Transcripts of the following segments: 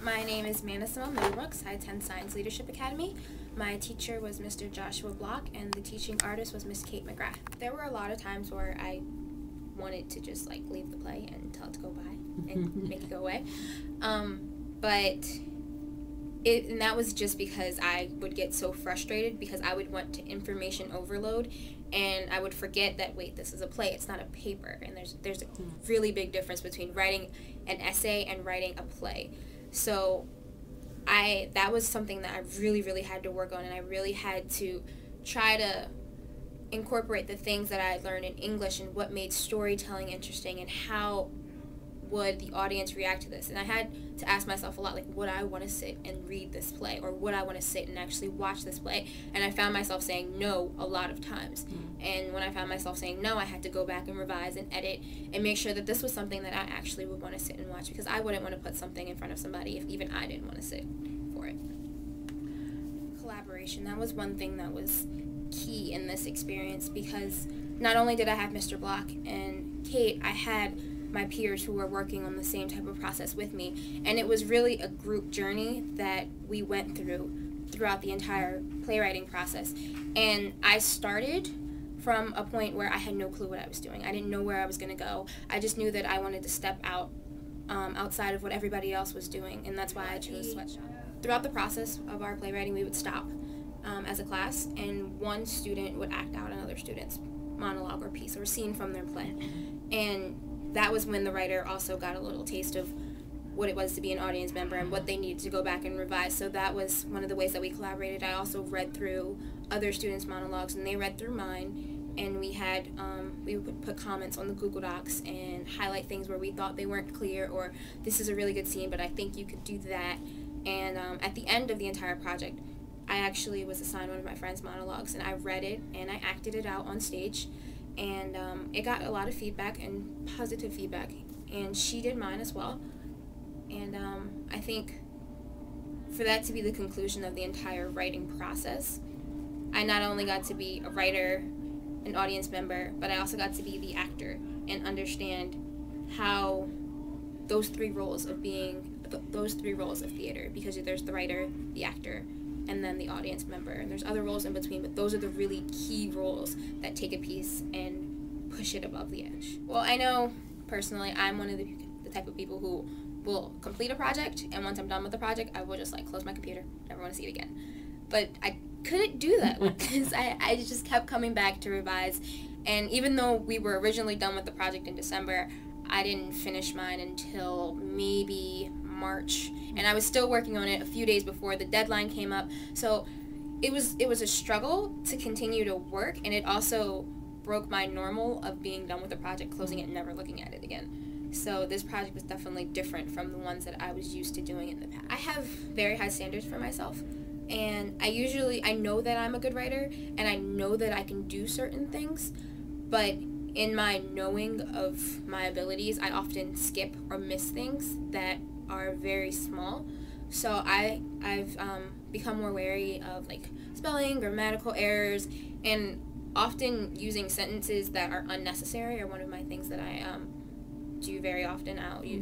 My name is Manna-Symone Middlebrooks. I attend Science Leadership Academy. My teacher was Mr. Joshua Block, and the teaching artist was Miss Kate McGrath. There were a lot of times where I wanted to just leave the play and tell it to go by and make it go away. And that was just because I would get so frustrated because I would want to information overload, and I would forget that, wait, this is a play, it's not a paper, and there's a really big difference between writing an essay and writing a play. So that was something that I really had to work on, and I really had to try to incorporate the things that I had learned in English and what made storytelling interesting and how would the audience react to this. And I had to ask myself a lot, would I want to sit and read this play, or would I want to sit and actually watch this play? And I found myself saying no a lot of times. And when I found myself saying no, I had to go back and revise and edit and make sure that this was something that I actually would want to sit and watch, because I wouldn't want to put something in front of somebody if even I didn't want to sit for it. Collaboration, that was one thing that was key in this experience, because not only did I have Mr. Block and Kate, I had my peers who were working on the same type of process with me, and it was really a group journey that we went throughout the entire playwriting process. And I started from a point where I had no clue what I was doing. I didn't know where I was going to go. I just knew that I wanted to step outside of what everybody else was doing, and that's why I chose Sweatshop. Throughout the process of our playwriting, we would stop as a class, and one student would act out another student's monologue or piece or scene from their play. And that was when the writer also got a little taste of what it was to be an audience member and what they needed to go back and revise. So that was one of the ways that we collaborated. I also read through other students' monologues, and they read through mine, and we would put comments on the Google Docs and highlight things where we thought they weren't clear, or this is a really good scene, but I think you could do that. And at the end of the entire project, I actually was assigned one of my friend's monologues, and I read it and I acted it out on stage. And it got a lot of feedback, and positive feedback, and she did mine as well. And I think for that to be the conclusion of the entire writing process, I not only got to be a writer, an audience member, but I also got to be the actor and understand how those three roles of theater, because there's the writer, the actor, and then the audience member, and there's other roles in between, but those are the really key roles that take a piece and push it above the edge. Well, I know personally I'm one of the type of people who will complete a project, and once I'm done with the project, I will just close my computer, never want to see it again. But I couldn't do that because I just kept coming back to revise, and even though we were originally done with the project in December, I didn't finish mine until maybe March, and I was still working on it a few days before the deadline came up. So it was a struggle to continue to work, and it also broke my normal of being done with the project, closing it, and never looking at it again. So this project was definitely different from the ones that I was used to doing in the past. I have very high standards for myself, and I know that I'm a good writer, and I know that I can do certain things, but in my knowing of my abilities, I often skip or miss things that are very small. So I've become more wary of spelling, grammatical errors, and often using sentences that are unnecessary are one of my things that I do very often.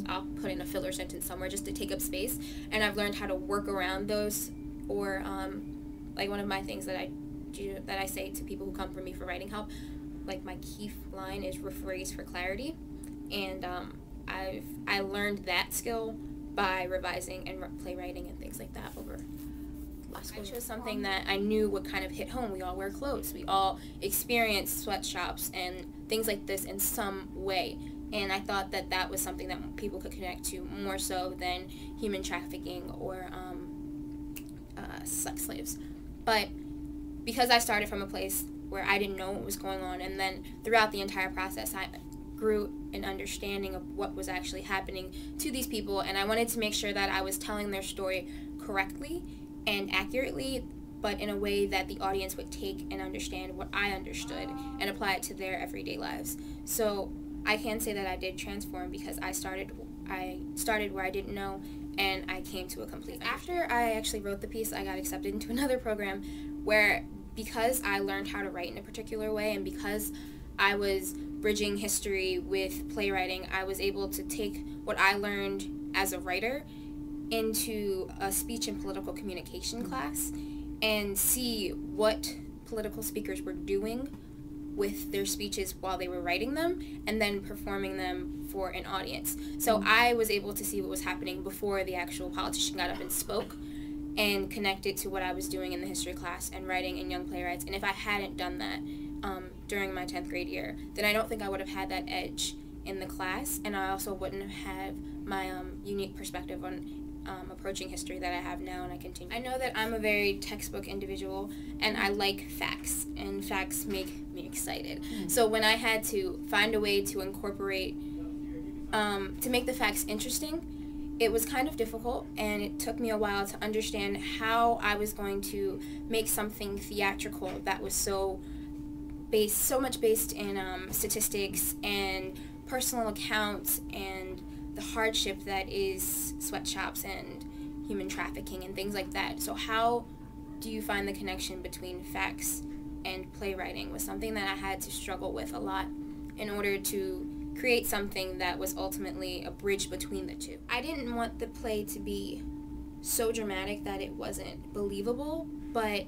I'll put in a filler sentence somewhere just to take up space, and I've learned how to work around those. Or one of my things that I do, that I say to people who come for me for writing help, my key line is rephrase for clarity, and I learned that skill by revising and playwriting and things like that over last school. I chose something that I knew would kind of hit home. We all wear clothes. We all experience sweatshops and things like this in some way. And I thought that that was something that people could connect to more so than human trafficking or sex slaves. But because I started from a place where I didn't know what was going on, and then throughout the entire process I grew an understanding of what was actually happening to these people, and I wanted to make sure that I was telling their story correctly and accurately, but in a way that the audience would take and understand what I understood and apply it to their everyday lives. So I can say that I did transform, because I started where I didn't know, and I came to a complete. After I actually wrote the piece, I got accepted into another program where, because I learned how to write in a particular way, and because I was bridging history with playwriting, I was able to take what I learned as a writer into a speech and political communication class and see what political speakers were doing with their speeches while they were writing them and then performing them for an audience. So I was able to see what was happening before the actual politician got up and spoke, and connect it to what I was doing in the history class and writing in Young Playwrights. And if I hadn't done that during my 10th grade year, then I don't think I would have had that edge in the class, and I also wouldn't have had my unique perspective on approaching history that I have now, and I continue. I know that I'm a very textbook individual, and I like facts, and facts make me excited. So when I had to find a way to incorporate, to make the facts interesting, it was kind of difficult, and it took me a while to understand how I was going to make something theatrical that was so much based in statistics and personal accounts and the hardship that is sweatshops and human trafficking and things like that. So how do you find the connection between facts and playwriting was something that I had to struggle with a lot in order to create something that was ultimately a bridge between the two. I didn't want the play to be so dramatic that it wasn't believable, but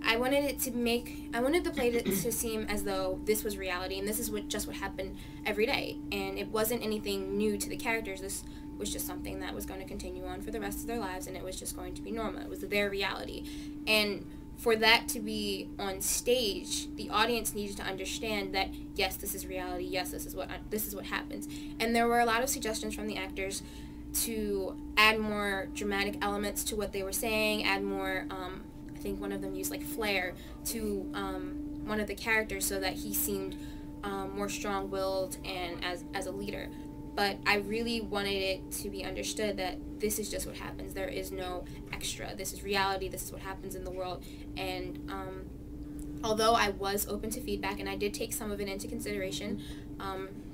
I wanted the play to seem as though this was reality and this is just what happened every day, and it wasn't anything new to the characters. This was just something that was going to continue on for the rest of their lives, and it was just going to be normal. It was their reality, and for that to be on stage, the audience needed to understand that yes, this is reality. Yes, this is what happens. And there were a lot of suggestions from the actors to add more dramatic elements to what they were saying, add more. I think one of them used like flair to one of the characters so that he seemed more strong-willed and as a leader. But I really wanted it to be understood that this is just what happens. There is no extra. This is reality. This is what happens in the world. And although I was open to feedback, and I did take some of it into consideration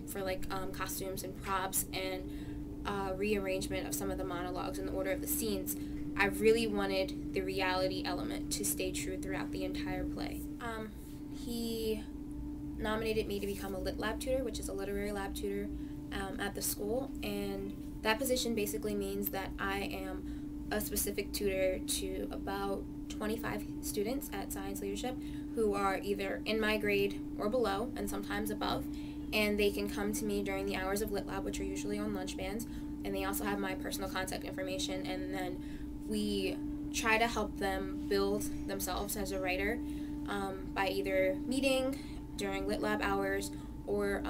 for like costumes and props and rearrangement of some of the monologues and the order of the scenes, I really wanted the reality element to stay true throughout the entire play. He nominated me to become a lit lab tutor, which is a literary lab tutor at the school, and that position basically means that I am a specific tutor to about 25 students at Science Leadership who are either in my grade or below, and sometimes above, and they can come to me during the hours of lit lab, which are usually on lunch bands, and they also have my personal contact information, and then we try to help them build themselves as a writer by either meeting during lit lab hours or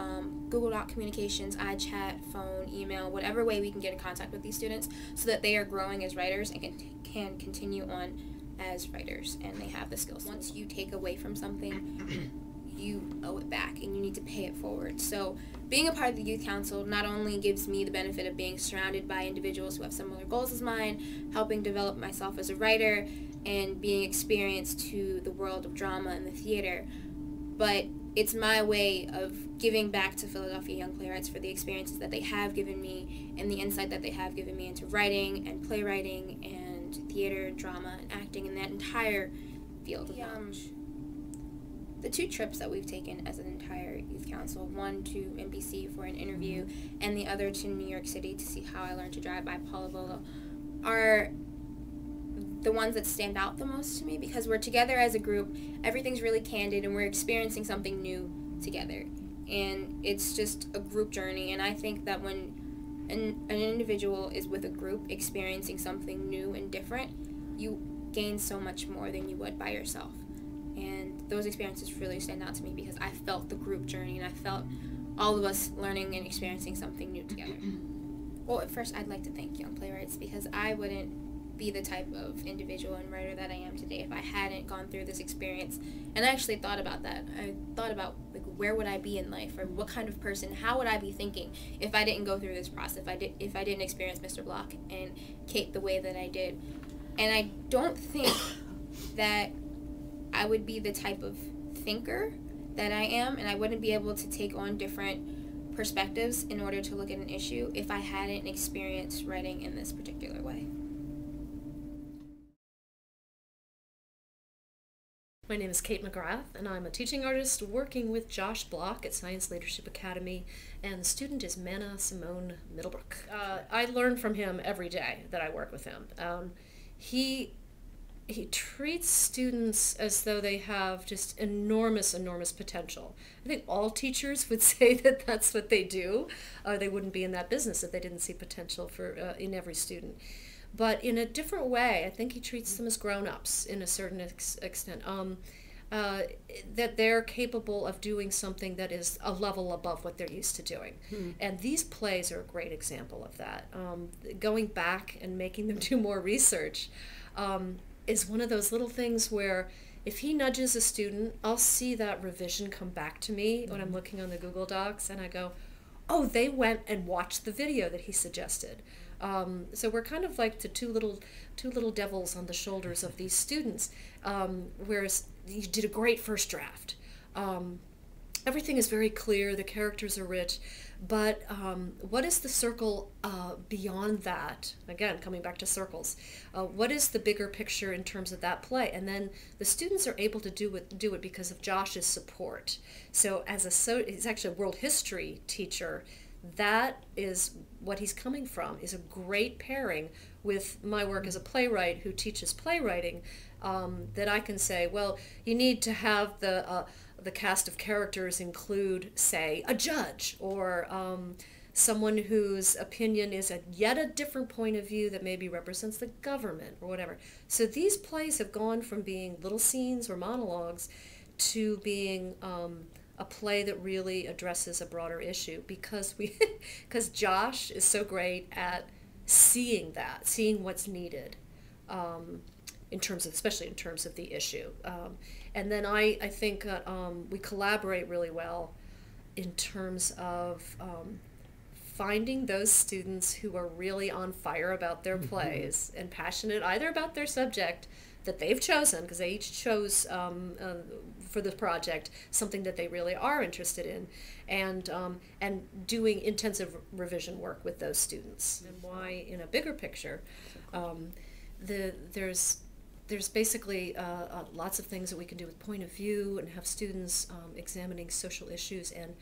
Google Doc communications, iChat, phone, email, whatever way we can get in contact with these students so that they are growing as writers and can continue on as writers, and they have the skills. Once you take away from something, you owe it back and you need to pay it forward. So being a part of the youth council not only gives me the benefit of being surrounded by individuals who have similar goals as mine, helping develop myself as a writer, and being experienced to the world of drama and the theater, but it's my way of giving back to Philadelphia Young Playwrights for the experiences that they have given me and the insight that they have given me into writing and playwriting and theater, drama, and acting, and that entire field of knowledge. The 2 trips that we've taken as an entire youth council, one to NBC for an interview and the other to New York City to see How I Learned to Drive by Paula Volo, are the ones that stand out the most to me because we're together as a group, everything's really candid, and we're experiencing something new together. And it's just a group journey, and I think that when an individual is with a group experiencing something new and different, you gain so much more than you would by yourself. And those experiences really stand out to me because I felt the group journey, and I felt all of us learning and experiencing something new together. Well, at first I'd like to thank Young Playwrights because I wouldn't be the type of individual and writer that I am today if I hadn't gone through this experience. And I actually thought about that. I thought about, like, where would I be in life, or what kind of person, how would I be thinking if I didn't go through this process, if I didn't experience Mr. Block and Kate the way that I did. And I don't think that I would be the type of thinker that I am, and I wouldn't be able to take on different perspectives in order to look at an issue if I hadn't experienced writing in this particular way. My name is Kate McGrath, and I'm a teaching artist working with Josh Block at Science Leadership Academy, and the student is Manna-Symone Middlebrooks. I learn from him every day that I work with him. He treats students as though they have just enormous, enormous potential. I think all teachers would say that that's what they do. They wouldn't be in that business if they didn't see potential for in every student. But in a different way, I think he treats them as grown-ups in a certain extent. That they're capable of doing something that is a level above what they're used to doing. And these plays are a great example of that. Going back and making them do more research is one of those little things where if he nudges a student, I'll see that revision come back to me when I'm looking on the Google Docs, and I go, oh, they went and watched the video that he suggested. So we're kind of like the two little devils on the shoulders of these students, whereas you did a great first draft. Everything is very clear, the characters are rich, but what is the circle beyond that? Again, coming back to circles, what is the bigger picture in terms of that play? And then the students are able to do it because of Josh's support. So he's actually a world history teacher. That is what he's coming from, is a great pairing with my work as a playwright who teaches playwriting, that I can say, well, you need to have the cast of characters include, say, a judge or someone whose opinion is yet a different point of view that maybe represents the government or whatever. So these plays have gone from being little scenes or monologues to being a play that really addresses a broader issue because Josh is so great at seeing what's needed, especially in terms of the issue. And then I think we collaborate really well in terms of finding those students who are really on fire about their plays and passionate either about their subject that they've chosen, because they each chose for the project something that they really are interested in, and doing intensive revision work with those students. And why, in a bigger picture, there's basically lots of things that we can do with point of view and have students examining social issues and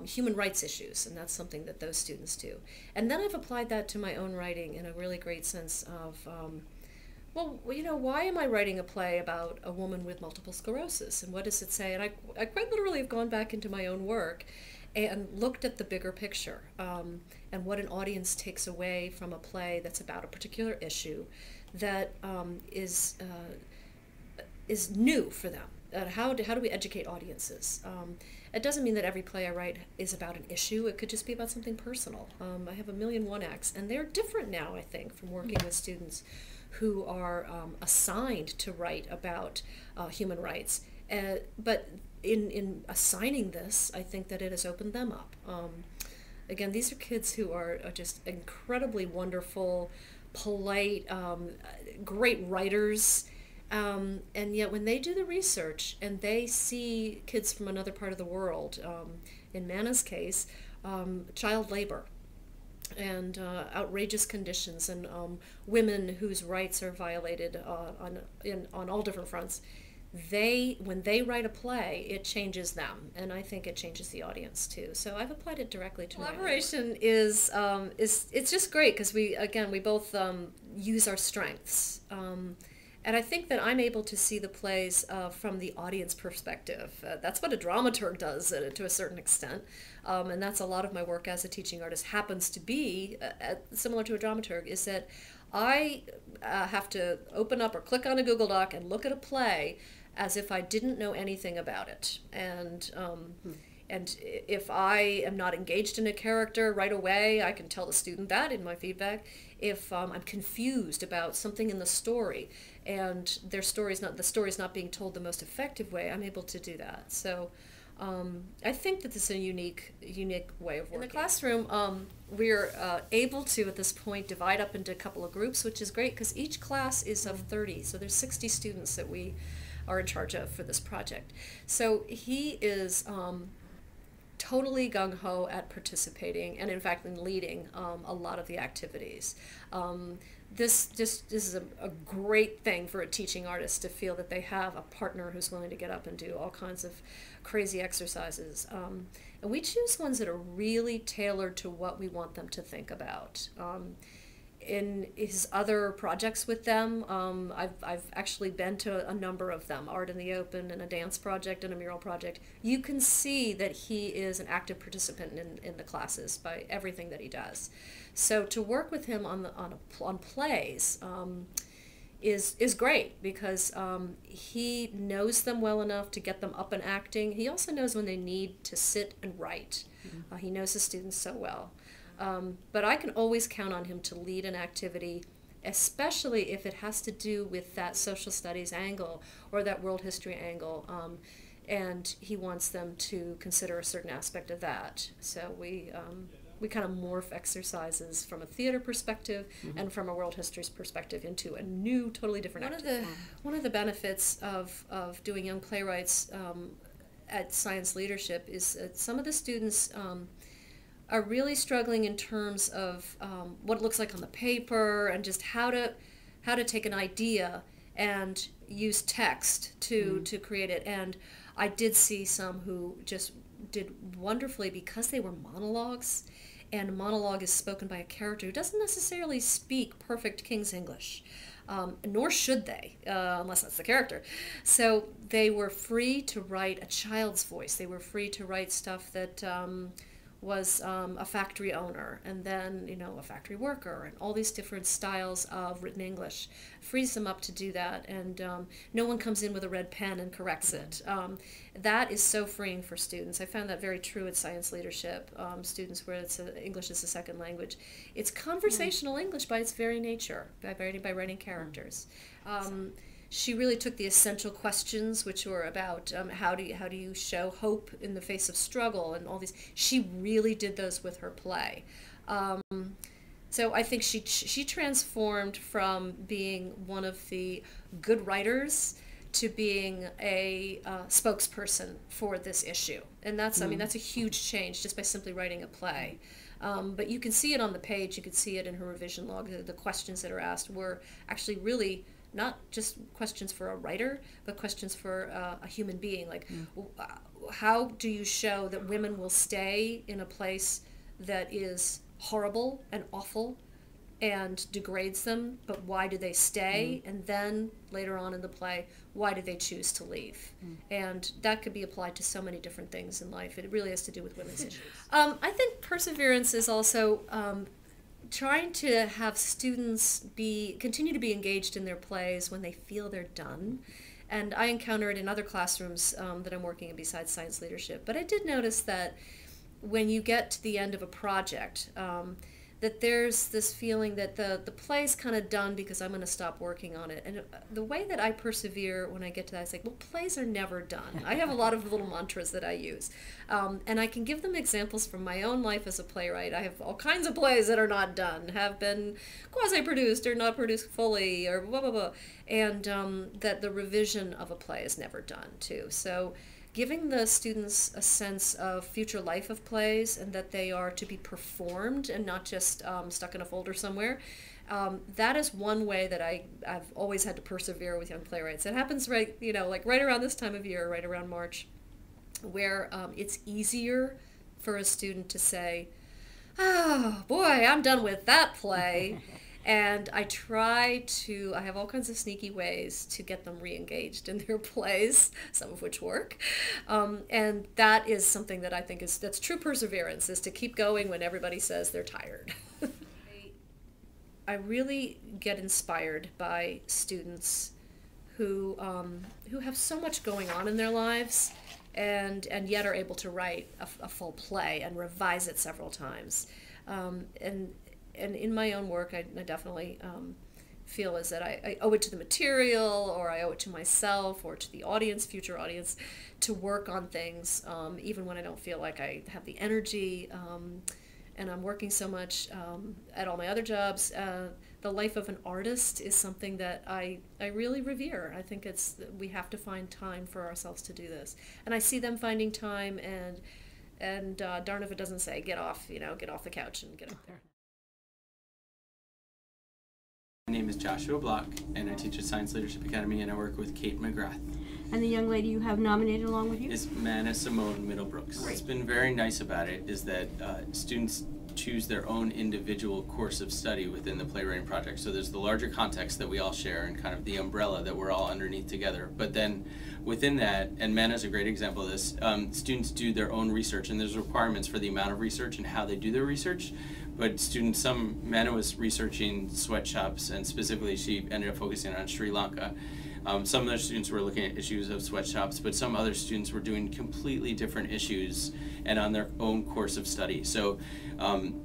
human rights issues, and that's something that those students do. And then I've applied that to my own writing in a really great sense of well, you know, why am I writing a play about a woman with multiple sclerosis, and what does it say? And I quite literally have gone back into my own work and looked at the bigger picture, and what an audience takes away from a play that's about a particular issue that is new for them. How do we educate audiences? It doesn't mean that every play I write is about an issue. It could just be about something personal. I have 1,000,001 acts, and they're different now, I think, from working with students who are assigned to write about human rights. But in assigning this, I think that it has opened them up. Again, these are kids who are just incredibly wonderful, polite, great writers, and yet when they do the research and they see kids from another part of the world, in Manna's case, child labor, and outrageous conditions, and women whose rights are violated on all different fronts. When they write a play, it changes them, and I think it changes the audience too. So I've applied it directly to collaboration. Is it's just great because we both use our strengths. And I think that I'm able to see the plays from the audience perspective. That's what a dramaturg does to a certain extent. And that's a lot of my work as a teaching artist happens to be similar to a dramaturg, is that I have to open up or click on a Google Doc and look at a play as if I didn't know anything about it. And if I am not engaged in a character right away, I can tell the student that in my feedback. If I'm confused about something in the story and the story's not being told the most effective way, I'm able to do that. So I think that this is a unique way of working. In the classroom, we're able to, at this point, divide up into a couple of groups, which is great because each class is of 30, so there's 60 students that we are in charge of for this project. So he is totally gung-ho at participating and in fact in leading a lot of the activities. this is a great thing for a teaching artist to feel that they have a partner who's willing to get up and do all kinds of crazy exercises. And we choose ones that are really tailored to what we want them to think about. In his other projects with them, I've actually been to a number of them, Art in the Open and a dance project and a mural project. You can see that he is an active participant in the classes by everything that he does. So to work with him on plays is great, because he knows them well enough to get them up and acting. He also knows when they need to sit and write. He knows his students so well. But I can always count on him to lead an activity, especially if it has to do with that social studies angle or that world history angle, and he wants them to consider a certain aspect of that. So we kind of morph exercises from a theater perspective and from a world history perspective into a new, totally different activity. One of the benefits of doing Young Playwrights at Science Leadership is that some of the students are really struggling in terms of what it looks like on the paper, and just how to take an idea and use text to create it. And I did see some who just did wonderfully because they were monologues, and a monologue is spoken by a character who doesn't necessarily speak perfect King's English, nor should they, unless that's the character. So they were free to write a child's voice. They were free to write stuff that was a factory owner, and then a factory worker, and all these different styles of written English. Frees them up to do that, and no one comes in with a red pen and corrects it. That is so freeing for students. I found that very true at Science Leadership. Students where English is a second language. It's conversational English by its very nature, by writing characters. She really took the essential questions, which were about how do you show hope in the face of struggle, and all these. She really did those with her play. So I think she transformed from being one of the good writers to being a spokesperson for this issue, and that's that's a huge change just by simply writing a play. But you can see it on the page. You can see it in her revision log. The questions that are asked were actually really not just questions for a writer, but questions for a human being. Like, how do you show that women will stay in a place that is horrible and awful and degrades them, but why do they stay? And then later on in the play, why do they choose to leave? And that could be applied to so many different things in life. It really has to do with women's issues. I think perseverance is also trying to have students continue to be engaged in their plays when they feel they're done. And I encounter it in other classrooms that I'm working in besides Science Leadership. But I did notice that when you get to the end of a project, that there's this feeling that the play's kind of done because I'm going to stop working on it. And the way that I persevere when I get to that, it's like, well, plays are never done. I have a lot of little mantras that I use. And I can give them examples from my own life as a playwright. I have all kinds of plays that are not done, have been quasi-produced or not produced fully, or blah, blah, blah. And that the revision of a play is never done, too. So giving the students a sense of future life of plays, and that they are to be performed and not just stuck in a folder somewhere. That is one way that I've always had to persevere with Young Playwrights. It happens right around this time of year, right around March, where it's easier for a student to say, oh boy, I'm done with that play. And I have all kinds of sneaky ways to get them re-engaged in their plays, some of which work. And that is something that I think that's true perseverance, is to keep going when everybody says they're tired. I really get inspired by students who have so much going on in their lives, and yet are able to write a full play and revise it several times. And in my own work, I definitely feel is that I owe it to the material, or I owe it to myself, or to the audience, future audience, to work on things, even when I don't feel like I have the energy, and I'm working so much at all my other jobs. The life of an artist is something that I really revere. I think we have to find time for ourselves to do this. And I see them finding time, and darn if it doesn't say, get off the couch and get up there. My name is Joshua Block, and I teach at Science Leadership Academy, and I work with Kate McGrath. And the young lady you have nominated along with you? Is Manna-Symone Middlebrooks. What's been very nice about it is that students choose their own individual course of study within the playwriting project. So there's the larger context that we all share and kind of the umbrella that we're all underneath together. But then within that, and Manna's a great example of this, students do their own research, and there's requirements for the amount of research and how they do their research. But students, Manna was researching sweatshops, and specifically she ended up focusing on Sri Lanka. Some other students were looking at issues of sweatshops, but some other students were doing completely different issues and on their own course of study. So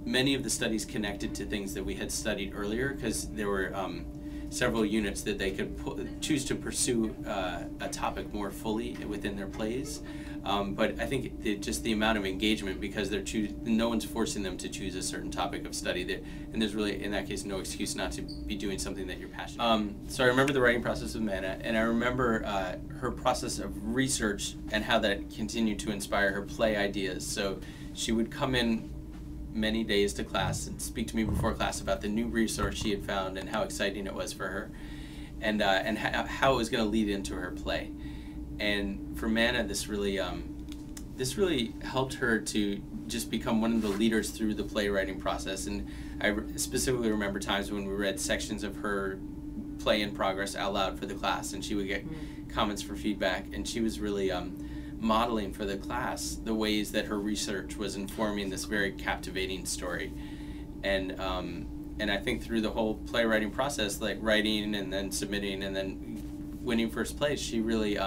many of the studies connected to things that we had studied earlier, because there were several units that they could choose to pursue a topic more fully within their plays. But I think just the amount of engagement, because no one's forcing them to choose a certain topic of study, and there's really, in that case, no excuse not to be doing something that you're passionate about. So I remember the writing process of Manna, and I remember her process of research and how that continued to inspire her play ideas. So she would come in many days to class and speak to me before class about the new resource she had found and how exciting it was for her, and how it was going to lead into her play. And for Manna, this really helped her to just become one of the leaders through the playwriting process. And I specifically remember times when we read sections of her play in progress out loud for the class, and she would get comments for feedback, and she was really modeling for the class the ways that her research was informing this very captivating story. And I think through the whole playwriting process, like writing and then submitting and then winning first place, she really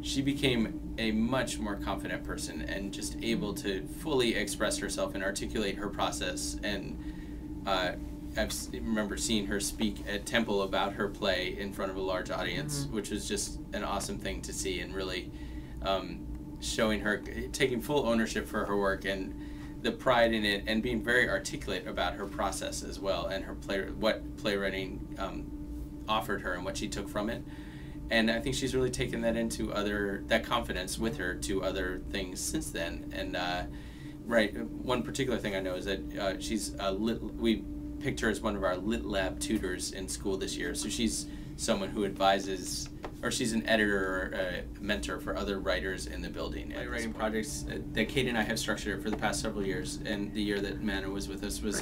she became a much more confident person and just able to fully express herself and articulate her process. And I remember seeing her speak at Temple about her play in front of a large audience, which was just an awesome thing to see, and really showing her taking full ownership for her work and the pride in it, and being very articulate about her process as well, and her what playwriting offered her and what she took from it. And I think she's really taken that into that confidence with her to other things since then. And one particular thing I know is that we picked her as one of our Lit Lab tutors in school this year. So she's someone who advises, or she's an editor or a mentor for other writers in the building. Playwriting projects that Kate and I have structured for the past several years, and the year that Manna was with us, was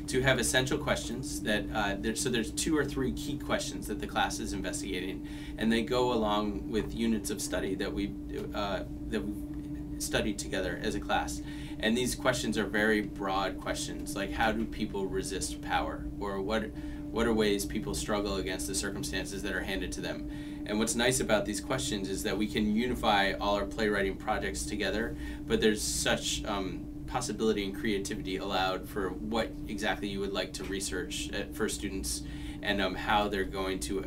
to have essential questions that so there's 2 or 3 key questions that the class is investigating, and they go along with units of study that we studied together as a class. And these questions are very broad questions, like how do people resist power, or what are ways people struggle against the circumstances that are handed to them. And what's nice about these questions is that we can unify all our playwriting projects together, but there's such possibility and creativity allowed for what exactly you would like to research for students, and how they're going to,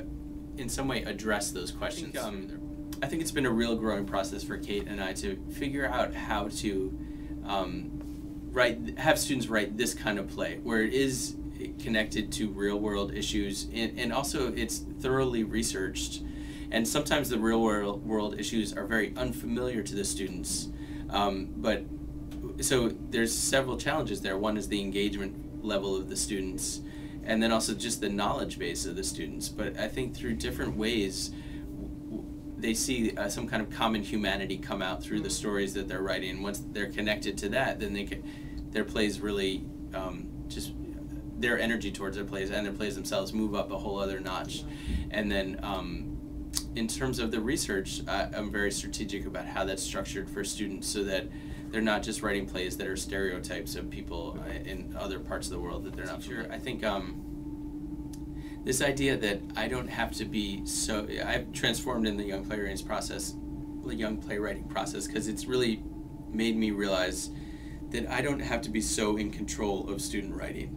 in some way, address those questions. I think it's been a real growing process for Kate and I to figure out how to have students write this kind of play, where it is connected to real world issues, and also it's thoroughly researched. And sometimes the real world issues are very unfamiliar to the students. So there's several challenges there. One is the engagement level of the students, and then also just the knowledge base of the students. But I think through different ways, they see some kind of common humanity come out through the stories that they're writing. And once they're connected to that, then their plays really just their energy towards their plays and their plays themselves move up a whole other notch. And then in terms of the research, I'm very strategic about how that's structured for students, so that they're not just writing plays that are stereotypes of people in other parts of the world that they're not sure. I think this idea that I don't have to be so, I've transformed in the Young Playwrights process, because it's really made me realize that I don't have to be so in control of student writing,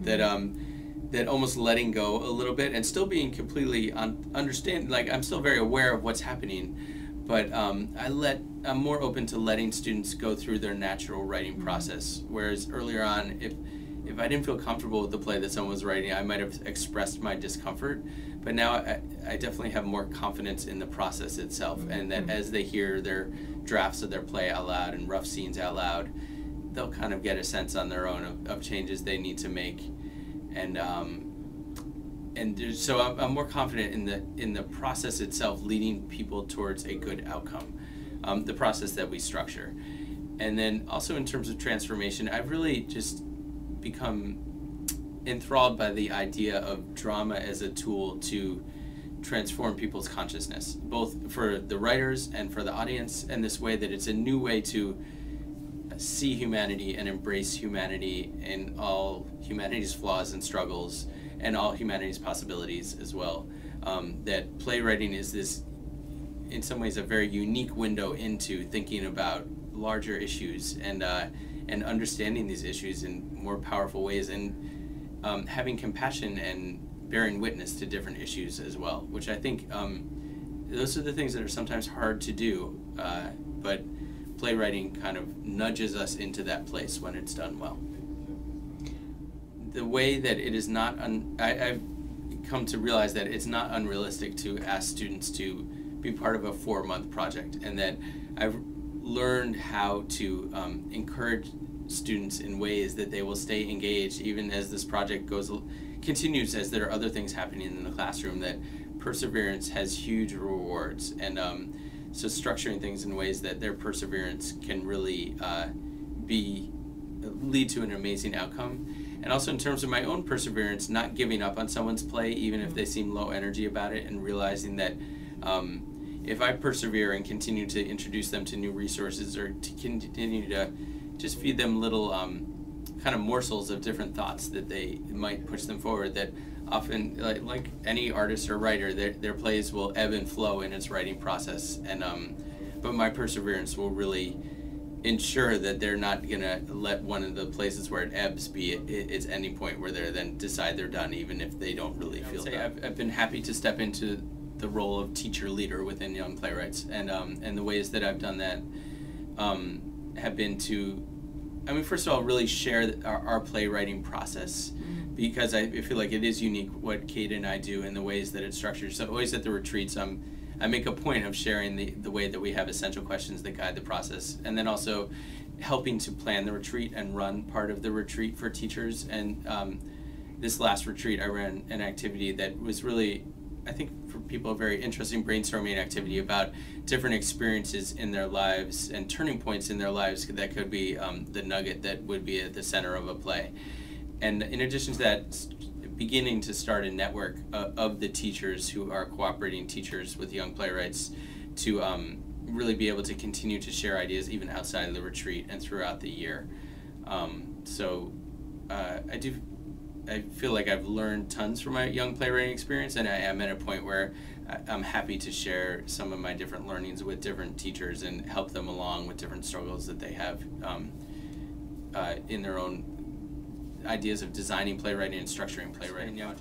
that almost letting go a little bit and still being completely understand, like I'm still very aware of what's happening, but I'm more open to letting students go through their natural writing process. Whereas earlier on, if I didn't feel comfortable with the play that someone was writing, I might have expressed my discomfort. But now I definitely have more confidence in the process itself, and that as they hear their drafts of their play out loud and rough scenes out loud, they'll kind of get a sense on their own of changes they need to make. And so I'm more confident in the process itself leading people towards a good outcome, the process that we structure. And then also in terms of transformation, I've really just become enthralled by the idea of drama as a tool to transform people's consciousness, both for the writers and for the audience, and this way that it's a new way to see humanity and embrace humanity and all humanity's flaws and struggles and all humanity's possibilities as well. That playwriting is this, in some ways, a very unique window into thinking about larger issues and understanding these issues in more powerful ways, and having compassion and bearing witness to different issues as well, which I think those are the things that are sometimes hard to do, but playwriting kind of nudges us into that place when it's done well. The way that it is not, I've come to realize that it's not unrealistic to ask students to be part of a 4-month project, and that I've learned how to encourage students in ways that they will stay engaged even as this project continues, as there are other things happening in the classroom, that perseverance has huge rewards, and so structuring things in ways that their perseverance can really lead to an amazing outcome. And also in terms of my own perseverance, not giving up on someone's play even if they seem low energy about it, and realizing that if I persevere and continue to introduce them to new resources, or to continue to just feed them little kind of morsels of different thoughts that they might push them forward, that often, like any artist or writer, their plays will ebb and flow in its writing process, and but my perseverance will really ensure that they're not gonna let one of the places where it ebbs be its ending point, where they then decide they're done even if they don't really feel done. I've been happy to step into the role of teacher leader within Young Playwrights, and the ways that I've done that have been to, first of all, really share our playwriting process, because I feel like it is unique what Kate and I do and the ways that it's structured. So always at the retreats, I make a point of sharing the way that we have essential questions that guide the process, and then also helping to plan the retreat and run part of the retreat for teachers. And this last retreat, I ran an activity that was really, I think, for people, a very interesting brainstorming activity about different experiences in their lives and turning points in their lives that could be the nugget that would be at the center of a play. And in addition to that, beginning to start a network of the teachers who are cooperating teachers with Young Playwrights to really be able to continue to share ideas even outside of the retreat and throughout the year. I feel like I've learned tons from my Young Playwriting experience, and I am at a point where I'm happy to share some of my different learnings with different teachers and help them along with different struggles that they have in their own ideas of designing playwriting and structuring playwriting. Young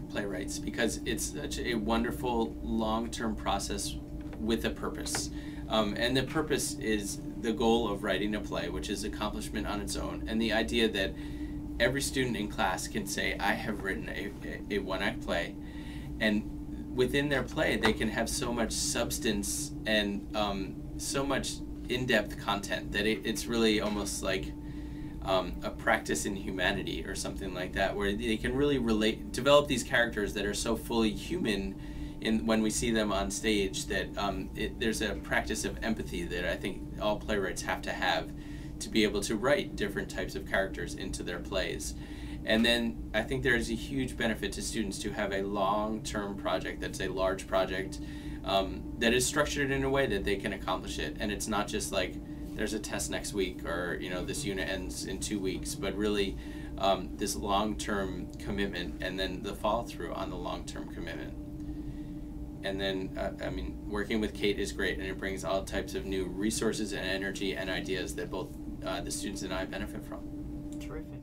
Playwrights, because it's such a wonderful long-term process with a purpose. And the purpose is the goal of writing a play, which is accomplishment on its own, and the idea that every student in class can say, I have written a one-act play, and within their play they can have so much substance and so much in-depth content that it's really almost like a practice in humanity or something like that, where they can really develop these characters that are so fully human when we see them on stage, that there's a practice of empathy that I think all playwrights have to be able to write different types of characters into their plays. And then I think there's a huge benefit to students to have a long-term project that's a large project that is structured in a way that they can accomplish it. And it's not just like there's a test next week, or this unit ends in 2 weeks, but really this long-term commitment, and then the follow-through on the long-term commitment. And then, working with Kate is great, and it brings all types of new resources and energy and ideas that both the students and I benefit from. Terrific.